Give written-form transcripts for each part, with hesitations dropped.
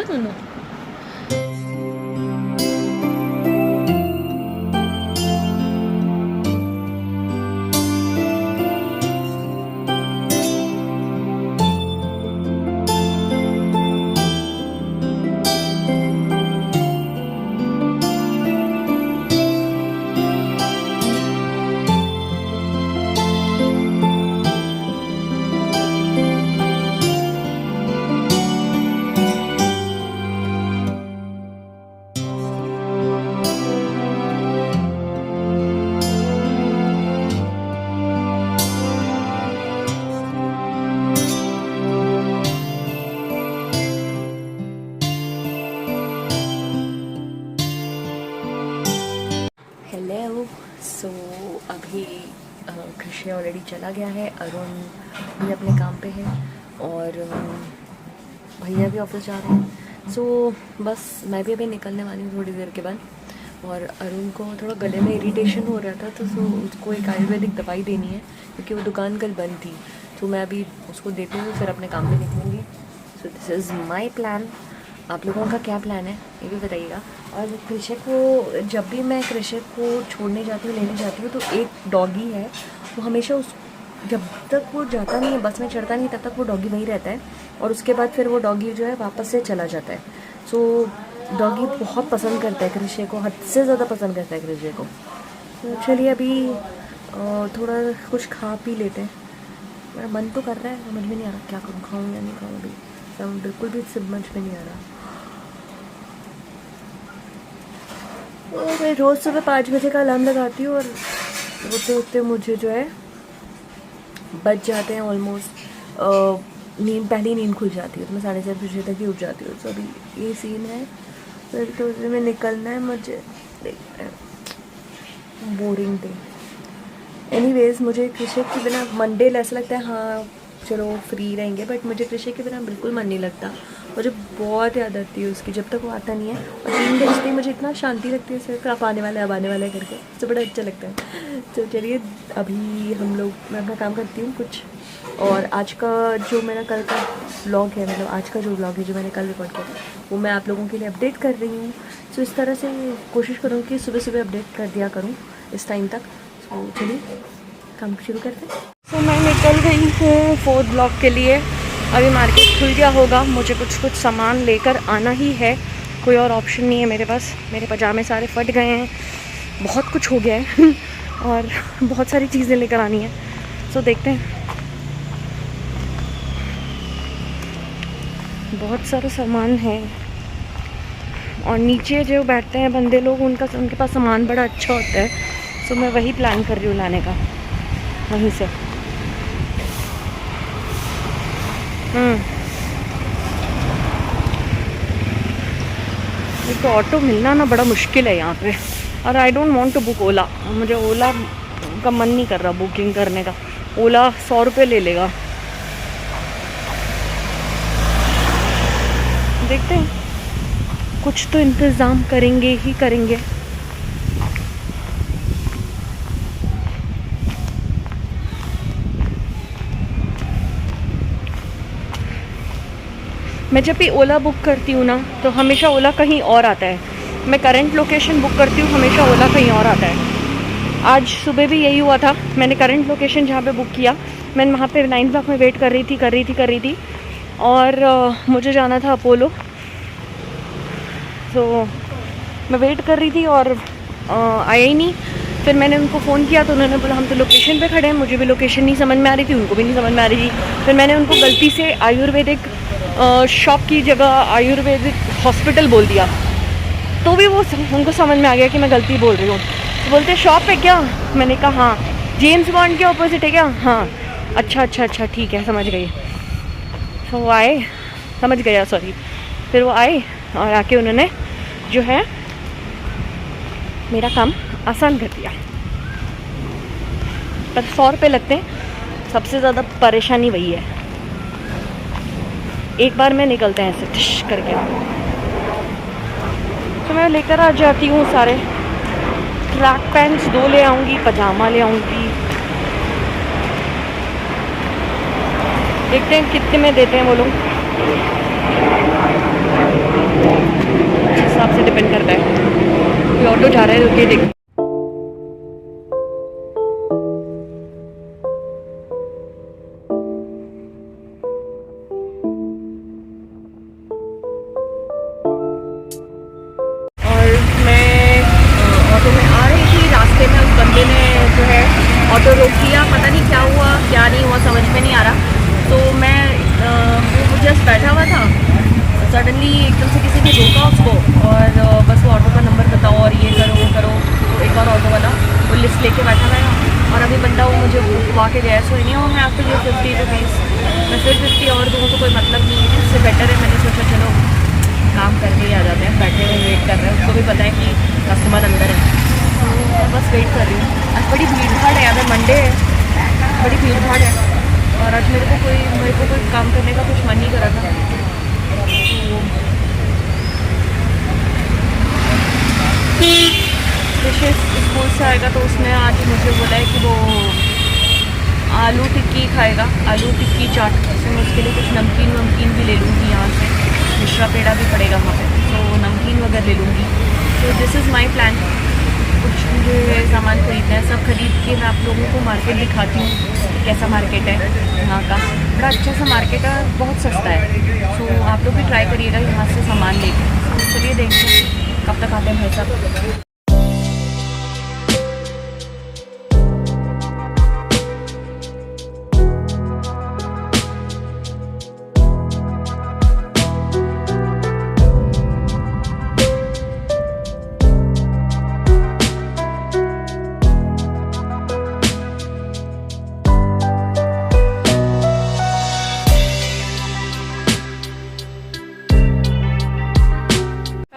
दोनों। हेलो, सो अभी कृषि ऑलरेडी चला गया है, अरुण भी अपने काम पे है और भैया भी ऑफिस जा रहे हैं। सो बस मैं भी अभी निकलने वाली हूँ थोड़ी देर के बाद। और अरुण को थोड़ा गले में इरिटेशन हो रहा था, तो उसको एक आयुर्वेदिक दवाई देनी है क्योंकि वो दुकान कल बंद थी। तो मैं अभी उसको देती हूँ, फिर अपने काम पे निकलूँगी। So this is my plan. आप लोगों का क्या प्लान है ये भी बताइएगा। और कृषक को, जब भी मैं कृषक को छोड़ने जाती हूँ, लेने जाती हूँ, तो एक डॉगी है, वो हमेशा उस, जब तक वो जाता नहीं है, बस में चढ़ता नहीं, तब तक वो डॉगी वहीं रहता है और उसके बाद फिर वो डॉगी जो है वापस से चला जाता है। सो डॉगी बहुत पसंद करता है कृषि को, हद से ज़्यादा पसंद करता है कृषि को। तो चलिए अभी थोड़ा कुछ खा पी लेते हैं। मेरा मन तो कर रहा है, समझ में नहीं आ रहा क्या करूँ, खाऊँ या नहीं खाऊँ। अभी सब बिल्कुल भी समझ में नहीं आ रहा। मैं रोज़ सुबह 5 बजे का अलार्म लगाती हूँ और होते होते मुझे जो है बच जाते हैं ऑलमोस्ट, नींद, पहली नींद खुल जाती है तो मैं 7:30 बजे तक ही उठ जाती हूँ। तो अभी ये सीन है, फिर तो में निकलना है मुझे। देखते हैं, बोरिंग डे। एनीवेज, मुझे कृषि के बिना मंडे ऐसा लगता है हाँ चलो फ्री रहेंगे, बट मुझे कृषि के बिना बिल्कुल मन नहीं लगता। मुझे बहुत याद आती है उसकी, जब तक वो आता नहीं है। और 3 बजते ही मुझे इतना शांति लगती है सिर्फ, आप आने वाले, अब आने वाले करके, तो बड़ा अच्छा लगता है। तो चलिए अभी हम लोग, मैं अपना काम करती हूँ कुछ। और आज का जो मेरा कल का व्लॉग है, मतलब आज का जो व्लॉग है जो मैंने कल रिकॉर्ड किया वो मैं आप लोगों के लिए अपडेट कर रही हूँ। सो इस तरह से कोशिश करूँ कि सुबह सुबह अपडेट कर दिया करूँ इस टाइम तक। सो चलिए काम शुरू करते हैं। सो मैं निकल गई हूँ 4th ब्लॉक के लिए। अभी मार्केट खुल गया होगा, मुझे कुछ सामान लेकर आना ही है, कोई और ऑप्शन नहीं है मेरे पास। मेरे पजामे सारे फट गए हैं, बहुत कुछ हो गया है और बहुत सारी चीज़ें लेकर आनी है। सो देखते हैं, बहुत सारा सामान है। और नीचे जो बैठते हैं बंदे लोग, उनके पास सामान बड़ा अच्छा होता है। सो मैं वही प्लान कर रही हूँ लाने का, वहीं से। एक तो ऑटो मिलना ना बड़ा मुश्किल है यहाँ पे। और I don't want to book Ola, मुझे ओला का मन नहीं कर रहा बुकिंग करने का। ओला 100 रुपये ले लेगा। देखते हैं, कुछ तो इंतज़ाम करेंगे ही करेंगे। मैं जब भी ओला बुक करती हूँ ना, तो हमेशा ओला कहीं और आता है। मैं करंट लोकेशन बुक करती हूँ, हमेशा ओला कहीं और आता है। आज सुबह भी यही हुआ था। मैंने करंट लोकेशन जहाँ पे बुक किया, मैंने वहाँ पे 9 ब्लॉक में वेट कर रही थी और मुझे जाना था अपोलो। तो मैं वेट कर रही थी और आया ही नहीं। फिर मैंने उनको फ़ोन किया तो उन्होंने बोला हम तो लोकेशन पे खड़े हैं। मुझे भी लोकेशन नहीं समझ में आ रही थी, उनको भी नहीं समझ में आ रही थी। फिर मैंने उनको गलती से आयुर्वेदिक शॉप की जगह आयुर्वेदिक हॉस्पिटल बोल दिया, तो भी वो उनको समझ में आ गया कि मैं गलती बोल रही हूँ। तो बोलते शॉप है क्या? मैंने कहा हाँ। जेम्स बॉन्ड के ऑपोजिट है क्या? हाँ। अच्छा ठीक है, समझ गई। तो वो आए, समझ गया सॉरी। फिर वो आए और आके उन्होंने जो है मेरा काम आसान कर दिया। पर 100 रुपये लगते हैं, सबसे ज़्यादा परेशानी वही है। एक बार में निकलते हैं ऐसे टिश करके। तो मैं लेकर आ जाती हूँ सारे ट्रैक पैंट्स 2 ले आऊँगी, पजामा ले आऊँगी। देखते हैं कितने में देते हैं वो लोग। हिसाब से डिपेंड करता है। ये ऑटो जा रहा है, रुकिए देख। रास्ते में उस बंदे ने जो है ऑटो रोक दिया, पता नहीं क्या हुआ क्या नहीं हुआ, समझ में नहीं आ रहा। तो मैं वो जस्ट बैठा हुआ था, सडनली एकदम से किसी ने रोका उसको और बस वो ऑटो का नंबर बताओ और ये करो वो करो। तो एक बार ऑटो वाला वो लिस्ट लेके बैठा हुआ है और अभी बंदा वो मुझे उठवा के गया। सो नहीं हो मैं आपको ये 50 रुपीज़, मैं फिर 50 और दूँ तो कोई मतलब नहीं है, इससे बेटर है मैंने सोचा चलो काम करके ही आ जाते हैं। बैठे हुए वेट कर रहे हैं, उसको भी पता है कि कस्टमर अंदर है, तो मैं बस वेट कर रही हूँ। आज बड़ी भीड़ भाड़ है, यहाँ पे मंडे है, बड़ी भीड़ भाड़ है और आज मेरे को कोई काम करने का कुछ मन नहीं कर रहा था। तो स्कूल से आएगा तो उसने आज मुझे बोला है कि वो आलू टिक्की खाएगा, आलू टिक्की चाट। तो मैं उसके लिए कुछ नमकीन भी ले लूँगी यहाँ से, मिश्रा पेड़ा भी पड़ेगा वहाँ पे, तो नमकीन वगैरह ले लूँगी। तो दिस इज़ माई प्लान। कुछ मुझे सामान खरीदना है, सब खरीद के मैं आप लोगों को मार्केट दिखाती हूँ कैसा मार्केट है यहाँ का। बड़ा अच्छा सा मार्केट है, बहुत सस्ता है। सो आप लोग भी ट्राई करिएगा यहाँ से सामान लेके। तो चलिए देखते हैं कब तक आते हैं भाई साहब।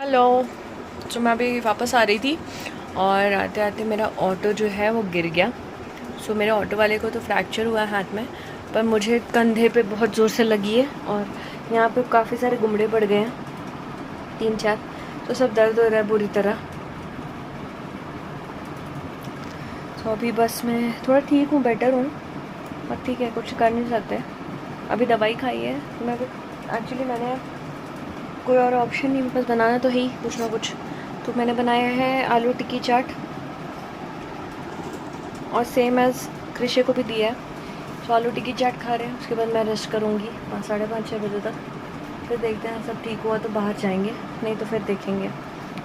हेलो, तो मैं अभी वापस आ रही थी और आते आते मेरा ऑटो जो है वो गिर गया। सो मेरे ऑटो वाले को तो फ्रैक्चर हुआ है हाथ में, पर मुझे कंधे पे बहुत ज़ोर से लगी है और यहाँ पे काफ़ी सारे गुमड़े पड़ गए हैं, 3-4, तो सब दर्द हो रहा है बुरी तरह। तो अभी बस मैं थोड़ा ठीक हूँ, बेटर हूँ, पर ठीक है कुछ कर नहीं सकते। अभी दवाई खाई है मैं, एक्चुअली मैंने कोई और ऑप्शन नहीं, बस बनाना तो है ही कुछ ना कुछ। तो मैंने बनाया है आलू टिक्की चाट और सेम एज़ कृषि को भी दिया है। तो आलू टिक्की चाट खा रहे हैं, उसके बाद मैं रेस्ट करूँगी 5, 5:30, 6 बजे तक। फिर देखते हैं सब ठीक हुआ तो बाहर जाएंगे, नहीं तो फिर देखेंगे।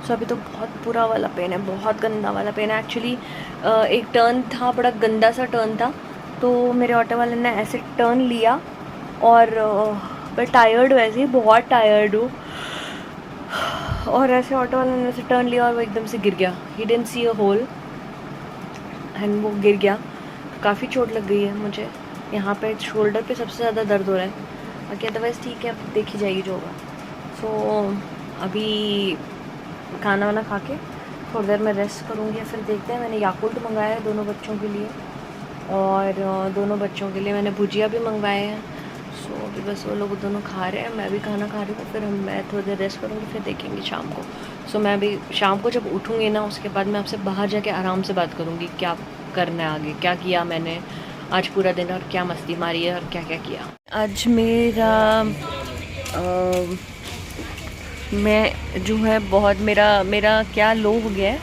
सो अभी तो बहुत बुरा वाला पेन है, बहुत गंदा वाला पेन है। एक्चुअली एक टर्न था, बड़ा गंदा सा टर्न था, तो मेरे ऑटो वाले ने ऐसे टर्न लिया और मैं टायर्ड, वैसे ही बहुत टायर्ड हूँ, और ऐसे ऑटो वाले ने ऐसे टर्न लिया और वो एकदम से गिर गया। He didn't see a hole and वो गिर गया। काफ़ी चोट लग गई है मुझे, यहाँ पे शोल्डर पे सबसे ज़्यादा दर्द हो रहा है, बाकी अदरवाइज़ ठीक है, अब देखी जाएगी जो होगा। सो अभी खाना वाना खा के थोड़ी देर में रेस्ट करूँगी, फिर देखते हैं। मैंने याकुल्ट मंगाया है दोनों बच्चों के लिए, और दोनों बच्चों के लिए मैंने भुजिया भी मंगवाए हैं। सो अभी बस वो लोग दोनों खा रहे हैं, मैं भी खाना खा रही हूँ, फिर मैं थोड़ी देर रेस्ट करूँगी, फिर देखेंगे शाम को। सो मैं अभी शाम को जब उठूँगी ना, उसके बाद मैं आपसे बाहर जाके आराम से बात करूँगी, क्या करना है आगे, क्या किया मैंने आज पूरा दिन और क्या मस्ती मारी है और क्या क्या किया आज। मैं जो है बहुत मेरा क्या लो हो गया है,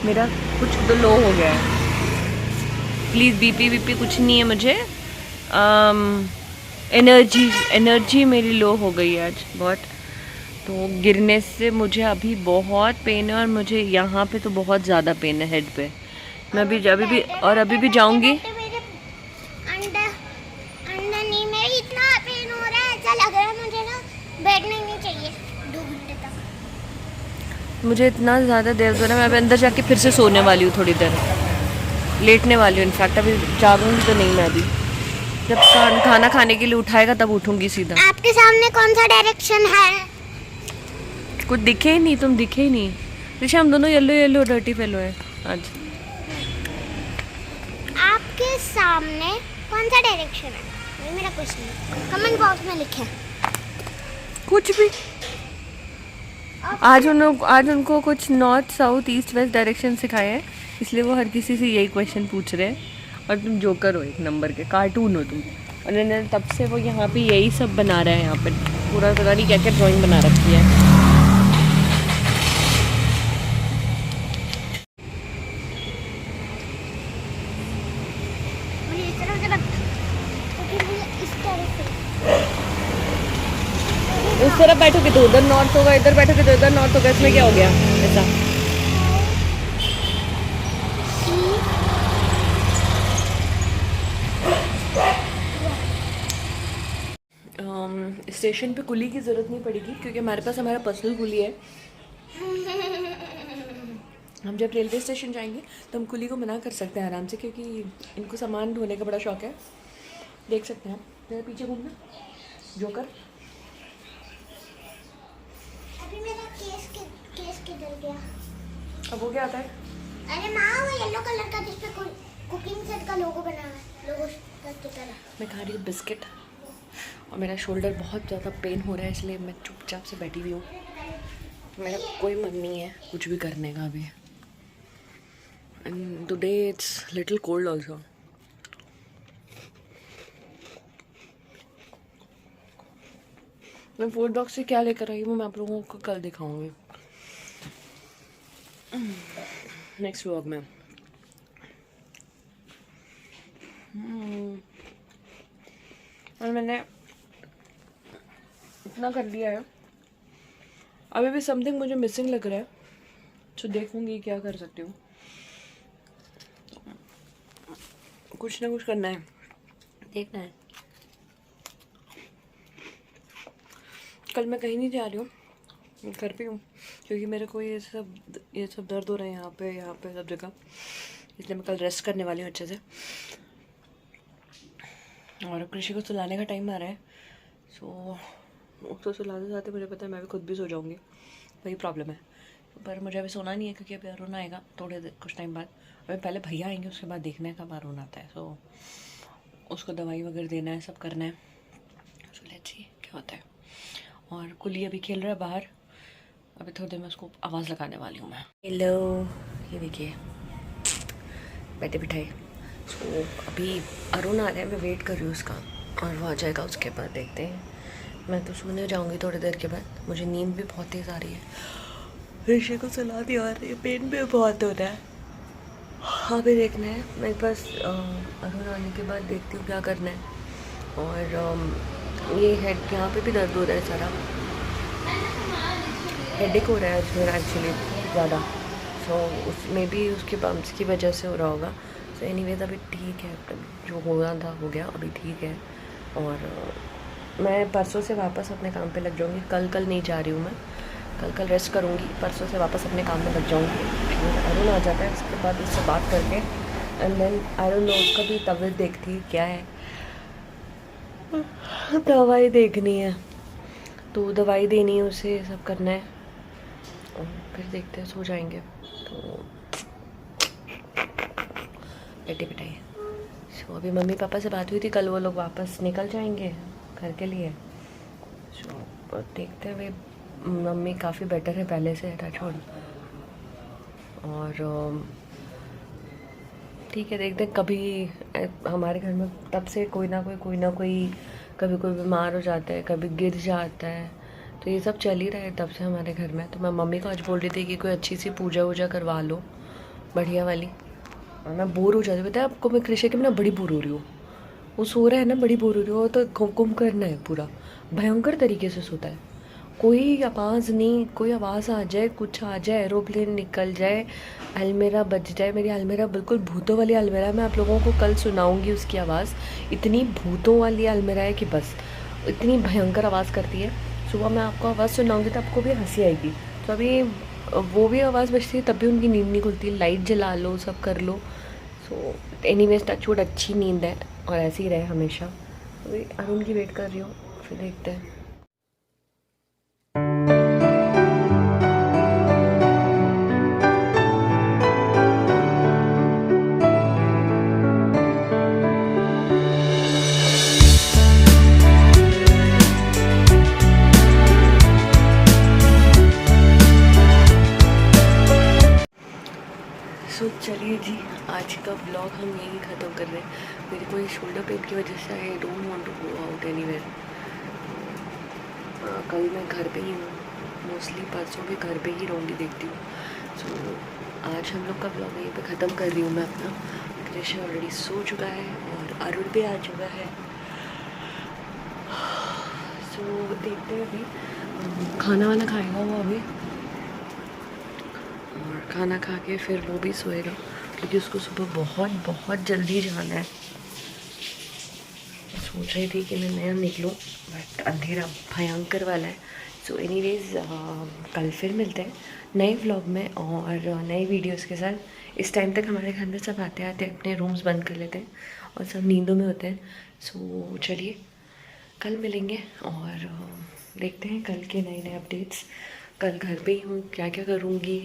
मेरा कुछ तो लो हो गया है। प्लीज़ बीपी कुछ नहीं है मुझे, एनर्जी मेरी लो हो गई है आज बहुत। तो गिरने से मुझे अभी बहुत पेन है और मुझे यहाँ पे तो बहुत ज़्यादा पेन है हेड पे। मैं अभी भी जाऊँगी। इतना पेन हो रहा है, ऐसा लग रहा है मुझे ना बैठना ही नहीं चाहिए 2 घंटे तक। मुझे इतना ज़्यादा देर हो रहा है, मैं अभी अंदर जाके फिर से सोने वाली हूँ, थोड़ी देर लेटने वाली हूँ। इनफैक्ट अभी जागूंगी तो नहीं, मैं अभी जब खाना खाने के लिए उठाएगा तब उठूंगी सीधा। आपके सामने कौन सा डायरेक्शन है? कुछ दिखे ही नहीं, तुम दिखे ही नहीं। ऋषा हम दोनों येलो डर्टी फेलो है आज। आपके सामने कौन सा डायरेक्शन है? ये मेरा क्वेश्चन है, कमेंट बॉक्स में लिखें कुछ भी। आज उनको कुछ north south east west direction सिखाए हैं, इसलिए वो हर किसी से यही क्वेश्चन पूछ रहे हैं। और तुम जोकर हो, एक नंबर के कार्टून हो तुम। और तब से वो यहाँ पे यही सब बना रहे हैं, यहाँ पे पूरा पता नहीं क्या क्या ड्राइंग बना रखी है। इस तरफ बैठोगे तो उधर नॉर्थ होगा, इधर बैठोगे तो इधर नॉर्थ होगा। इसमें क्या हो गया ऐसा? स्टेशन पे कुली की ज़रूरत नहीं पड़ेगी क्योंकि हमारे पास हमारा पर्सनल कुली है। हम जब रेलवे स्टेशन जाएंगे तो हम कुली को मना कर सकते हैं आराम से, क्योंकि इनको सामान ढोने का बड़ा शौक है। देख सकते हैं आप, मेरे पीछे घूमना जोकर। अभी मेरा केस किधर गया? अब वो क्या आता है? अरे माँ, वो येलो कलर का जिस पे कुकिंग सेट का लोगो बना है, लोगो की तरह। मैं खा रही हूँ बिस्किट और मेरा शोल्डर बहुत ज़्यादा पेन हो रहा है, इसलिए मैं चुपचाप से बैठी हुई हूँ। मेरा कोई मन नहीं है कुछ भी करने का अभी। And today it's little cold also. मैं फूड बॉक्स से क्या लेकर आई हूँ मैं आप लोगों को कल दिखाऊंगी नेक्स्ट व्लॉग में। और मैंने इतना कर लिया है, अभी भी समथिंग मुझे मिसिंग लग रहा है, तो देखूंगी क्या कर सकती हूँ। कुछ ना कुछ करना है, देखना है। कल मैं कहीं नहीं जा रही हूँ, घर पे हूँ, क्योंकि मेरे को ये सब दर्द हो रहा है यहाँ पे सब जगह, इसलिए मैं कल रेस्ट करने वाली हूँ अच्छे से। और कृषि को सुलाने का टाइम आ रहा है, सो उसको सुलाते साथ मुझे पता है मैं भी खुद भी सो जाऊँगी, वही प्रॉब्लम है। पर मुझे अभी सोना नहीं है क्योंकि अभी अरुण आएगा थोड़े कुछ टाइम बाद। अभी पहले भैया आएंगे, उसके बाद देखना है कब अरुण आता है। सो उसको दवाई वगैरह देना है, सब करना है। सो लेट्स सी क्या होता है। और कुली अभी खेल रहा है बाहर, अभी थोड़ी देर में उसको आवाज़ लगाने वाली हूँ मैं। हेलो, ये देखिए बैठे बिठाए। सो अभी अरुण आ रहा है, मैं वेट कर रही हूँ उसका, और वो आ जाएगा उसके बाद देखते हैं। मैं तो सोने जाऊँगी थोड़ी देर के बाद, मुझे नींद भी बहुत तेज़ आ रही है। ऋषि को सुला दिया और ये पेन भी बहुत हो रहा है। हाँ भी देखना है मेरे पास, अरुण आने के बाद देखती हूँ क्या करना है। और ये हेड यहाँ पे भी दर्द हो रहा है सारा, हेडेक हो रहा है आज मेरा एक्चुअली ज़्यादा। सो उसमें भी उसके बम्प्स की वजह से हो रहा होगा। सो एनीवेज अभी ठीक है, जो होना था हो गया, अभी ठीक है। और मैं परसों से वापस अपने काम पे लग जाऊँगी। कल नहीं जा रही हूँ मैं, कल रेस्ट करूँगी, परसों से वापस अपने काम में लग जाऊँगी। अरुण आ जाता है, उसके बाद उससे बात करके and then I don't know उसका भी तबीयत देखती क्या है, दवाई देखनी है, तो दवाई देनी है उसे, सब करना है, और फिर देखते हैं सो जाएंगे। तो बेटे बिठाइए। सो अभी मम्मी पापा से बात हुई थी, कल वो लोग वापस निकल जाएंगे घर के लिए। सो देखते हैं, वे मम्मी काफ़ी बेटर है पहले से, टच वुड। और ठीक है, देखते हैं। कभी हमारे घर में तब से कोई ना कोई कभी कोई बीमार हो जाता है, कभी गिर जाता है, तो ये सब चल ही रहा है तब से हमारे घर में। तो मैं मम्मी को आज बोल रही थी कि कोई अच्छी सी पूजा वूजा करवा लो, बढ़िया वाली। और मैं बोर हो जाती हूँ, पता है आपको, मैं कृषि के मैं बड़ी बोर हो रही हूँ। वो सो रहा है ना, बड़ी बोर हो रही हूँ, तो घुम करना है पूरा, भयंकर तरीके से सोता है। कोई आवाज़ नहीं, कोई आवाज़ आ जाए, कुछ आ जाए, एरोप्लेन निकल जाए, अलमेरा बज जाए। मेरी अलमेरा बिल्कुल भूतों वाली अलमेरा, मैं आप लोगों को कल सुनाऊंगी उसकी आवाज़। इतनी भूतों वाली अलमेरा है कि बस, इतनी भयंकर आवाज़ करती है। सुबह मैं आपको आवाज़ सुनाऊंगी तो आपको भी हंसी आएगी। तो अभी वो भी आवाज़ बजती है तब भी उनकी नींद नहीं खुलती। लाइट जला लो, सब कर लो। सो एनीवेज टचवुड अच्छी नींद है और ऐसे ही रहे हमेशा। अभी अरुण की वेट कर रही हूँ, फिर देखते हैं। सो चलिए जी, आज का ब्लॉग हम यहीं ख़त्म कर रहे हैं। मेरी कोई शोल्डर पेन की वजह से I don't want to go out anywhere. कल मैं घर पे ही हूँ, मोस्टली परसों भी घर पे ही रहूँगी, देखती हूँ। सो आज हम लोग का ब्लॉग यहीं पे ख़त्म कर रही हूँ मैं अपना। कृष्ण ऑलरेडी सो चुका है और अरुण भी आ चुका है। सो देखते हैं अभी, खाना वाना खाएगा वो अभी, और खाना खा के फिर वो भी सोएगा क्योंकि उसको सुबह बहुत बहुत जल्दी जाना है। सोच रही थी कि मैं नया निकलूं, बट अंधेरा भयंकर वाला है। सो एनीवेज कल फिर मिलते हैं नए व्लॉग में और नए वीडियोस के साथ। इस टाइम तक हमारे घर में सब आते आते अपने रूम्स बंद कर लेते हैं और सब नींदों में होते हैं। सो चलिए कल मिलेंगे और देखते हैं कल के नए नए अपडेट्स। कल घर पे ही हूँ, क्या क्या करूँगी,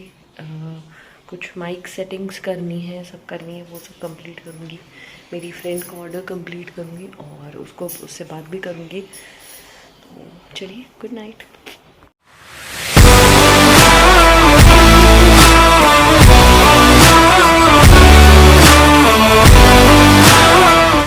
कुछ माइक सेटिंग्स करनी है, सब करनी है, वो सब कंप्लीट करूँगी। मेरी फ्रेंड का ऑर्डर कंप्लीट करूँगी और उसको उससे बात भी करूँगी। तो चलिए गुड नाइट।